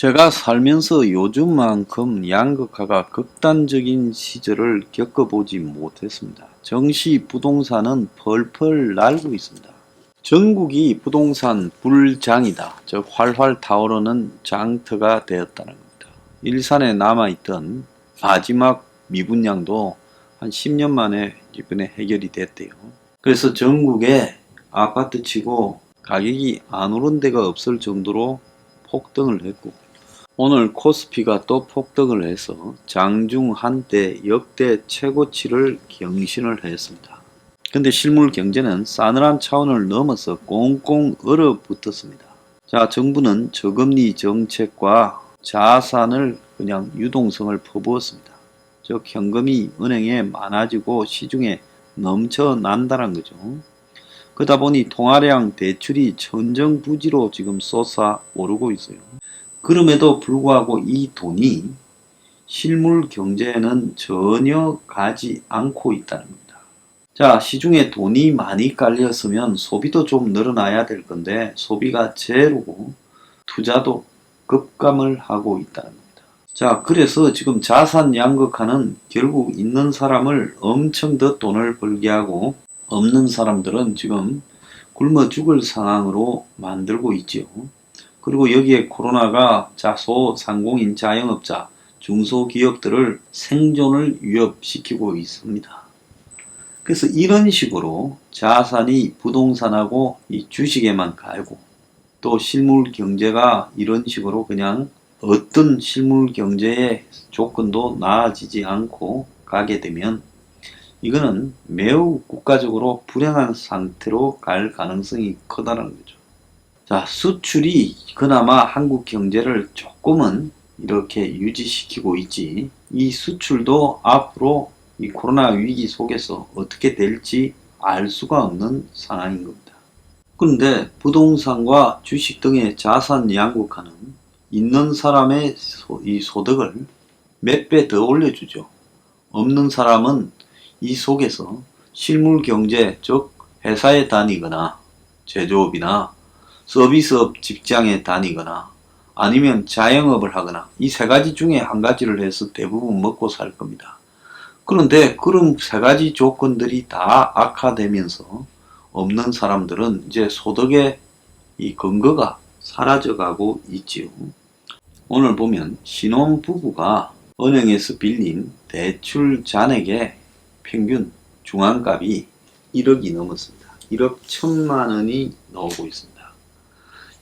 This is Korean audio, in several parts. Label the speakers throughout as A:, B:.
A: 제가 살면서 요즘만큼 양극화가 극단적인 시절을 겪어보지 못했습니다. 정시 부동산은 펄펄 날고 있습니다. 전국이 부동산 불장이다. 즉 활활 타오르는 장터가 되었다는 겁니다. 일산에 남아있던 마지막 미분양도 한 10년 만에 이번에 해결이 됐대요. 그래서 전국에 아파트 치고 가격이 안 오른 데가 없을 정도로 폭등을 했고, 오늘 코스피가 또 폭등을 해서 장중 한때 역대 최고치를 경신을 했습니다. 근데 실물 경제는 싸늘한 차원을 넘어서 꽁꽁 얼어붙었습니다. 자, 정부는 저금리 정책과 자산을 그냥 유동성을 퍼부었습니다. 즉 현금이 은행에 많아지고 시중에 넘쳐난다는 거죠. 그러다 보니 통화량 대출이 천정부지로 지금 솟아오르고 있어요. 그럼에도 불구하고 이 돈이 실물 경제에는 전혀 가지 않고 있다는 겁니다. 자, 시중에 돈이 많이 깔렸으면 소비도 좀 늘어나야 될 건데 소비가 제로고 투자도 급감을 하고 있다는 겁니다. 자, 그래서 지금 자산 양극화는 결국 있는 사람을 엄청 더 돈을 벌게 하고 없는 사람들은 지금 굶어 죽을 상황으로 만들고 있죠. 그리고 여기에 코로나가 소상공인 자영업자, 중소기업들을 생존을 위협시키고 있습니다. 그래서 이런 식으로 자산이 부동산하고 이 주식에만 가고 또 실물 경제가 이런 식으로 그냥 어떤 실물 경제의 조건도 나아지지 않고 가게 되면 이거는 매우 국가적으로 불행한 상태로 갈 가능성이 크다는 거죠. 자, 수출이 그나마 한국 경제를 조금은 이렇게 유지시키고 있지, 이 수출도 앞으로 이 코로나 위기 속에서 어떻게 될지 알 수가 없는 상황인 겁니다. 그런데 부동산과 주식 등의 자산 양극화는 있는 사람의 이 소득을 몇 배 더 올려주죠. 없는 사람은 이 속에서 실물 경제, 즉 회사에 다니거나 제조업이나 서비스업 직장에 다니거나 아니면 자영업을 하거나 이 세 가지 중에 한 가지를 해서 대부분 먹고 살 겁니다. 그런데 그런 세 가지 조건들이 다 악화되면서 없는 사람들은 이제 소득의 이 근거가 사라져가고 있지요. 오늘 보면 신혼부부가 은행에서 빌린 대출 잔액의 평균 중앙값이 1억이 넘었습니다. 1억 1천만 원이 나오고 있습니다.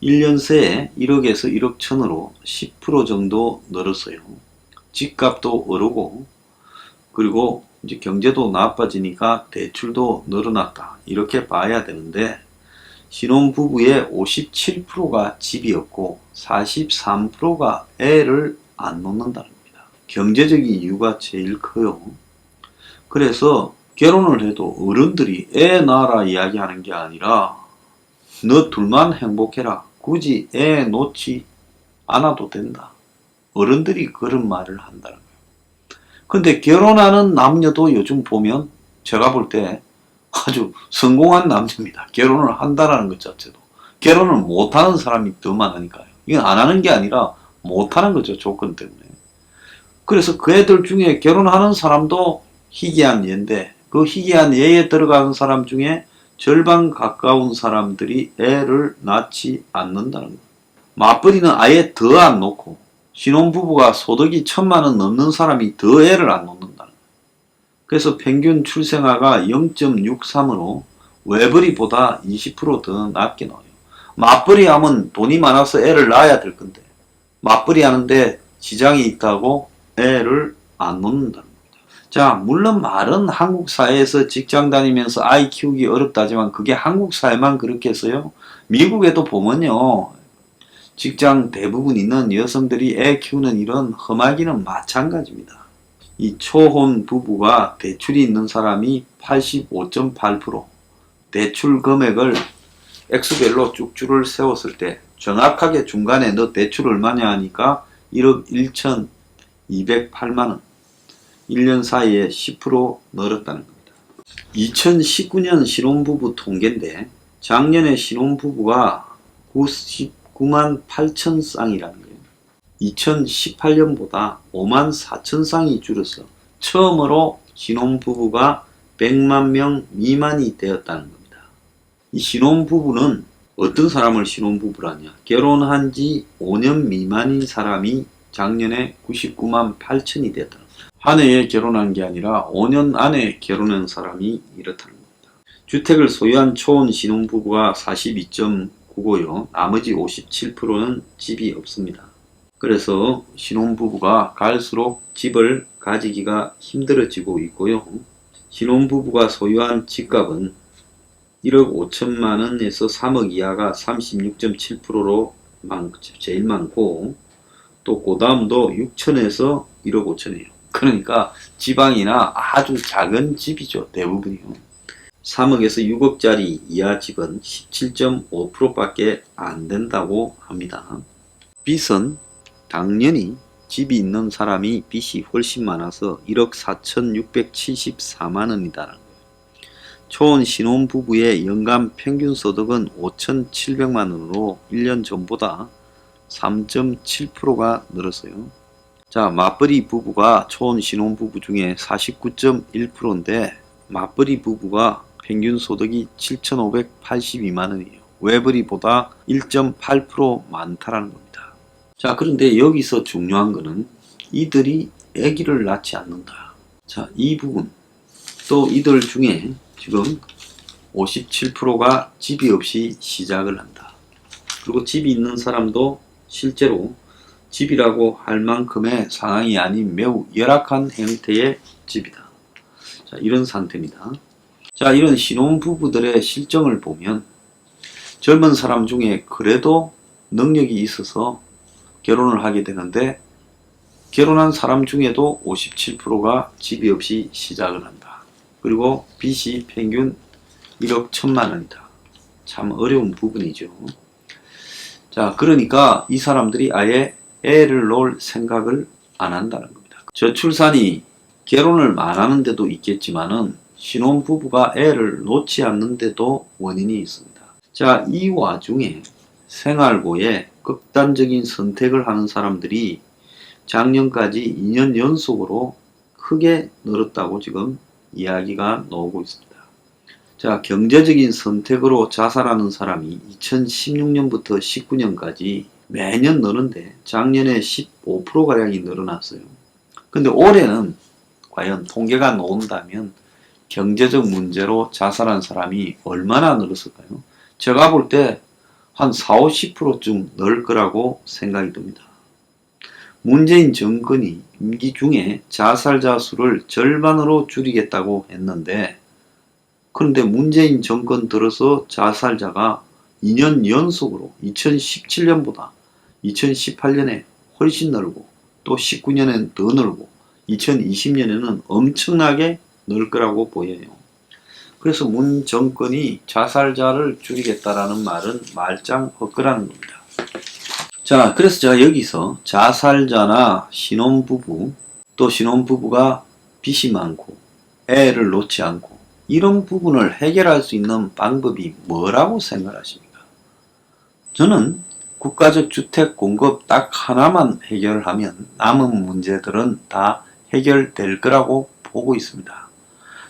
A: 1년 새에 1억에서 1억 1천으로 10% 정도 늘었어요. 집값도 오르고 그리고 이제 경제도 나빠지니까 대출도 늘어났다, 이렇게 봐야 되는데 신혼부부의 57%가 집이었고 43%가 애를 안 놓는다는 겁니다. 경제적인 이유가 제일 커요. 그래서 결혼을 해도 어른들이 애 낳아라 이야기하는 게 아니라 너 둘만 행복해라, 굳이 애 놓지 않아도 된다, 어른들이 그런 말을 한다는 거예요. 근데 결혼하는 남녀도 요즘 보면 제가 볼 때 아주 성공한 남자입니다. 결혼을 한다는 것 자체도. 결혼을 못하는 사람이 더 많으니까요. 이건 안 하는 게 아니라 못하는 거죠, 조건 때문에. 그래서 그 애들 중에 결혼하는 사람도 희귀한 예인데 그 희귀한 예에 들어가는 사람 중에 절반 가까운 사람들이 애를 낳지 않는다는 거예요. 맞벌이는 아예 더 안 놓고 신혼부부가 소득이 1천만 원 넘는 사람이 더 애를 안 놓는다는 거예요. 그래서 평균 출생아가 0.63으로 외벌이보다 20% 더 낮게 나와요. 맞벌이 하면 돈이 많아서 애를 낳아야 될 건데 맞벌이 하는데 지장이 있다고 애를 안 놓는다는 겁니다. 자, 물론 말은 한국 사회에서 직장 다니면서 아이 키우기 어렵다지만 그게 한국 사회만 그렇게 해서요. 미국에도 보면요, 직장 대부분 있는 여성들이 애 키우는 일은 험하기는 마찬가지입니다. 이 초혼 부부가 대출이 있는 사람이 85.8%, 대출 금액을 X별로 쭉 줄을 세웠을 때 정확하게 중간에 너 대출 얼마냐 하니까 1억 1,208만원, 1년 사이에 10% 늘었다는 겁니다. 2019년 신혼부부 통계인데 작년에 신혼부부가 99만 8천 쌍이라는 거예요. 2018년보다 5만 4천 쌍이 줄어서 처음으로 신혼부부가 100만 명 미만이 되었다는 겁니다. 이 신혼부부는 어떤 사람을 신혼부부라냐? 결혼한 지 5년 미만인 사람이 작년에 99만 8천이 되었다는 겁니다. 한 해에 결혼한 게 아니라 5년 안에 결혼한 사람이 이렇다는 겁니다. 주택을 소유한 초혼 신혼부부가 42.9고요. 나머지 57%는 집이 없습니다. 그래서 신혼부부가 갈수록 집을 가지기가 힘들어지고 있고요. 신혼부부가 소유한 집값은 1억 5천만 원에서 3억 이하가 36.7%로 제일 많고, 또 그 다음도 6천에서 1억 5천이에요. 그러니까 지방이나 아주 작은 집이죠. 대부분이요. 3억에서 6억짜리 이하 집은 17.5%밖에 안 된다고 합니다. 빚은 당연히 집이 있는 사람이 빚이 훨씬 많아서 1억 4,674만 원이다라는 거예요. 초혼 신혼부부의 연간 평균 소득은 5,700만 원으로 1년 전보다 3.7%가 늘었어요. 자, 맞벌이 부부가 초혼 신혼부부 중에 49.1%인데 맞벌이 부부가 평균 소득이 7,582만 원이에요. 외벌이보다 1.8% 많다라는 겁니다. 자, 그런데 여기서 중요한 거는 이들이 아기를 낳지 않는다. 자, 이 부분. 또 이들 중에 지금 57%가 집이 없이 시작을 한다. 그리고 집이 있는 사람도 실제로 집이라고 할 만큼의 상황이 아닌 매우 열악한 형태의 집이다. 자, 이런 상태입니다. 자, 이런 신혼부부들의 실정을 보면 젊은 사람 중에 그래도 능력이 있어서 결혼을 하게 되는데, 결혼한 사람 중에도 57%가 집이 없이 시작을 한다. 그리고 빚이 평균 1억 1천만 원이다. 참 어려운 부분이죠. 자, 그러니까 이 사람들이 아예 애를 놓을 생각을 안 한다는 겁니다. 저출산이 결혼을 안 하는 데도 있겠지만은 신혼부부가 애를 놓지 않는 데도 원인이 있습니다. 자, 이 와중에 생활고에 극단적인 선택을 하는 사람들이 작년까지 2년 연속으로 크게 늘었다고 지금 이야기가 나오고 있습니다. 자, 경제적인 선택으로 자살하는 사람이 2016년부터 19년까지 매년 늘는데 작년에 15%가량이 늘어났어요. 근데 올해는 과연 통계가 나온다면 경제적 문제로 자살한 사람이 얼마나 늘었을까요? 제가 볼 때 한 40~50%쯤 늘 거라고 생각이 듭니다. 문재인 정권이 임기 중에 자살자 수를 절반으로 줄이겠다고 했는데, 그런데 문재인 정권 들어서 자살자가 2년 연속으로 2017년보다 2018년에 훨씬 늘고, 또 19년엔 더 늘고 2020년에는 엄청나게 늘 거라고 보여요. 그래서 문 정권이 자살자를 줄이겠다라는 말은 말짱 헛거라는 겁니다. 자, 그래서 제가 여기서 자살자나 신혼부부, 또 신혼부부가 빚이 많고 애를 놓지 않고 이런 부분을 해결할 수 있는 방법이 뭐라고 생각하십니까? 저는 국가적 주택 공급 딱 하나만 해결하면 남은 문제들은 다 해결될 거라고 보고 있습니다.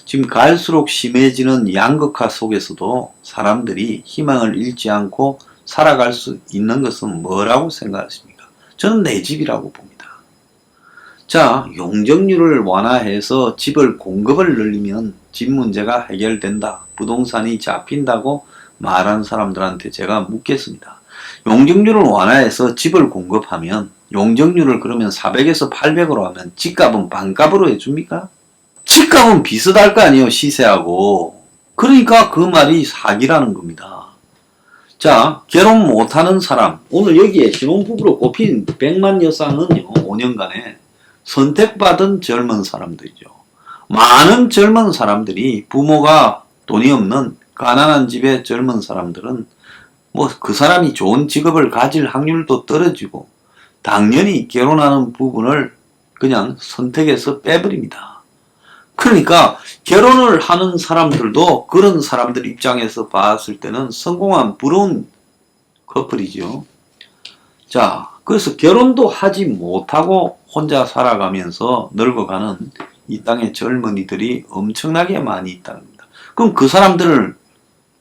A: 지금 갈수록 심해지는 양극화 속에서도 사람들이 희망을 잃지 않고 살아갈 수 있는 것은 뭐라고 생각하십니까? 저는 내 집이라고 봅니다. 자, 용적률을 완화해서 집을 공급을 늘리면 집 문제가 해결된다, 부동산이 잡힌다고 말하는 사람들한테 제가 묻겠습니다. 용적률을 완화해서 집을 공급하면, 용적률을 그러면 400에서 800으로 하면 집값은 반값으로 해줍니까? 집값은 비슷할 거 아니에요, 시세하고. 그러니까 그 말이 사기라는 겁니다. 자, 결혼 못하는 사람, 오늘 여기에 신혼부부로 꼽힌 100만 여쌍은요, 5년간에 선택받은 젊은 사람들이죠. 많은 젊은 사람들이, 부모가 돈이 없는 가난한 집의 젊은 사람들은 뭐 그 사람이 좋은 직업을 가질 확률도 떨어지고 당연히 결혼하는 부분을 그냥 선택해서 빼버립니다. 그러니까 결혼을 하는 사람들도 그런 사람들 입장에서 봤을 때는 성공한 부러운 커플이죠. 자, 그래서 결혼도 하지 못하고 혼자 살아가면서 늙어가는 이 땅의 젊은이들이 엄청나게 많이 있다는 겁니다. 그럼 그 사람들을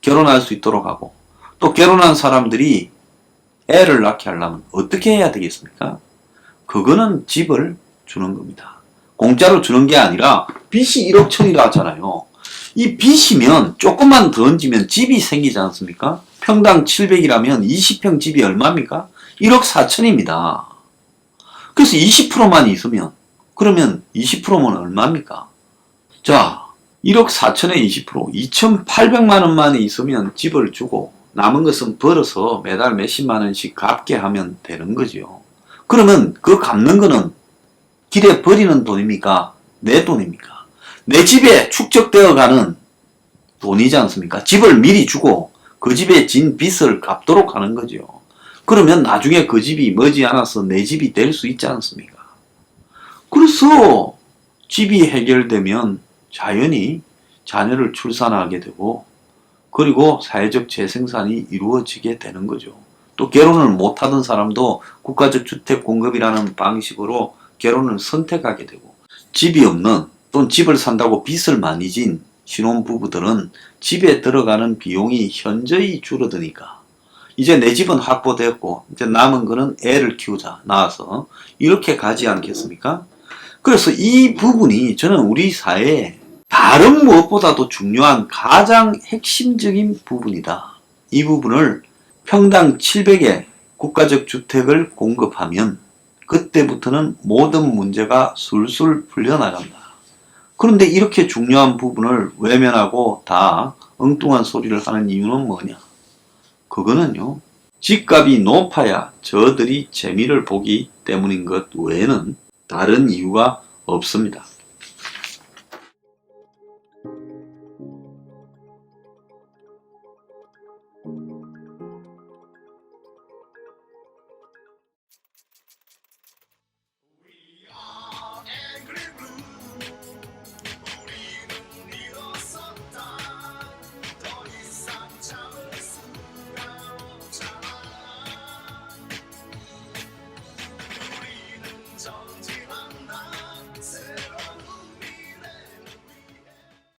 A: 결혼할 수 있도록 하고, 또 결혼한 사람들이 애를 낳게 하려면 어떻게 해야 되겠습니까? 그거는 집을 주는 겁니다. 공짜로 주는 게 아니라 빚이 1억 천이라 하잖아요. 이 빚이면 조금만 더 얹으면 집이 생기지 않습니까? 평당 700이라면 20평 집이 얼마입니까? 1억 4천입니다. 그래서 20%만 있으면, 그러면 20%면 얼마입니까? 자, 1억 4천에 20%, 2,800만 원만 있으면 집을 주고 남은 것은 벌어서 매달 몇십만 원씩 갚게 하면 되는 거죠. 그러면 그 갚는 거는 길에 버리는 돈입니까? 내 돈입니까? 내 집에 축적되어 가는 돈이지 않습니까? 집을 미리 주고 그 집에 진 빚을 갚도록 하는 거죠. 그러면 나중에 그 집이 머지않아서 내 집이 될 수 있지 않습니까? 그래서 집이 해결되면 자연히 자녀를 출산하게 되고, 그리고 사회적 재생산이 이루어지게 되는 거죠. 또 결혼을 못하던 사람도 국가적 주택 공급이라는 방식으로 결혼을 선택하게 되고, 집이 없는 또는 집을 산다고 빚을 많이 진 신혼부부들은 집에 들어가는 비용이 현저히 줄어드니까 이제 내 집은 확보되었고 이제 남은 거는 애를 키우자, 낳아서 이렇게 가지 않겠습니까? 그래서 이 부분이 저는 우리 사회에 다른 무엇보다도 중요한 가장 핵심적인 부분이다. 이 부분을 평당 700의 국가적 주택을 공급하면 그때부터는 모든 문제가 술술 풀려나간다. 그런데 이렇게 중요한 부분을 외면하고 다 엉뚱한 소리를 하는 이유는 뭐냐? 그거는요, 집값이 높아야 저들이 재미를 보기 때문인 것 외에는 다른 이유가 없습니다.